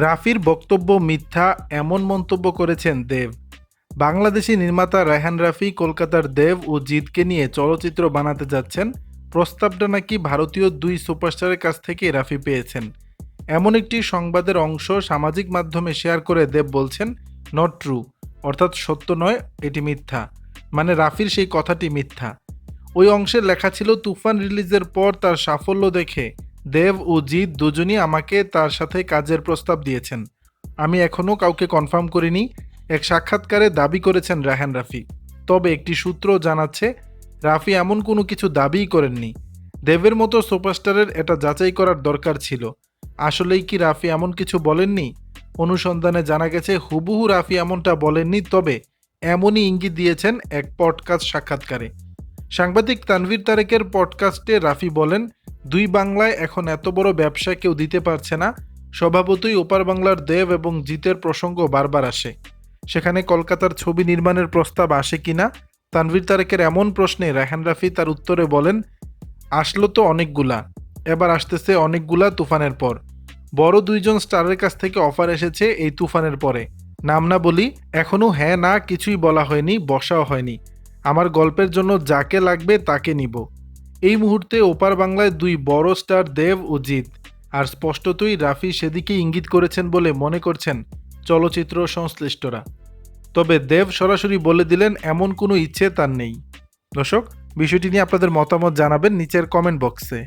রাফির বক্তব্য মিথ্যা এমন মন্তব্য করেছেন দেব। বাংলাদেশি নির্মাতা রায়হান রাফি কলকাতার দেব ও জিতকে নিয়ে চলচ্চিত্র বানাতে যাচ্ছেন। প্রস্তাবটা নাকি ভারতীয় দুই সুপারস্টারের কাছ থেকে রাফি পেয়েছেন। এমন একটি সংবাদের অংশ সামাজিক মাধ্যমে শেয়ার করে দেব বলছেন, নট ট্রু, অর্থাৎ সত্য নয়, এটি মিথ্যা। মানে রাফির সেই কথাটি মিথ্যা। ওই অংশে লেখা ছিল, তুফান রিলিজের পর তার সাফল্য দেখে দেব ও জিৎ দুজনই আমাকে তার সাথে কাজের প্রস্তাব দিয়েছেন। আমি এখনও কাউকে কনফার্ম করিনি, এক সাক্ষাৎকারে দাবি করেছেন রায়হান রাফি। তবে একটি সূত্র জানাচ্ছে, রাফি এমন কোনো কিছু দাবিই করেননি। দেবের মতো সুপারস্টারের এটা যাচাই করার দরকার ছিল। আসলেই কি রাফি এমন কিছু বলেননি? অনুসন্ধানে জানা গেছে হুবহু রাফি এমনটা বলেননি, তবে এমনই ইঙ্গিত দিয়েছেন এক পডকাস্ট সাক্ষাৎকারে। সাংবাদিক তানভীর তারেকের পডকাস্টে রাফি বলেন, দুই বাংলায় এখন এত বড় ব্যবসা কেউ দিতে পারছে না। স্বভাবতই ওপার বাংলার দেব এবং জিতের প্রসঙ্গ বারবার আসে। সেখানে কলকাতার ছবি নির্মাণের প্রস্তাব আসে কিনা? তানভীর তারেকের এমন প্রশ্নে রায়হান রাফি তার উত্তরে বলেন, আসলো তো অনেকগুলা, এবার আসতেছে অনেকগুলা তুফানের পর। বড় দুইজন স্টারের কাছ থেকে অফার এসেছে এই তুফানের পরে। নাম না বলি, এখনও হ্যাঁ না কিছুই বলা হয়নি, বসাও হয়নি। আমার গল্পের জন্য যাকে লাগবে তাকে নিব। এই মুহূর্তে ওপার বাংলায় দুই বড় স্টার দেব ও জিৎ, আর স্পষ্টতই রাফি সেদিকে ইঙ্গিত করেছেন বলে মনে করছেন চলচ্চিত্র সংশ্লিষ্টরা। তবে দেব সরাসরি বলে দিলেন এমন কোনো ইচ্ছে তার নেই। দর্শক, বিষয়টি নিয়ে আপনাদের মতামত জানাবেন নিচের কমেন্ট বক্সে।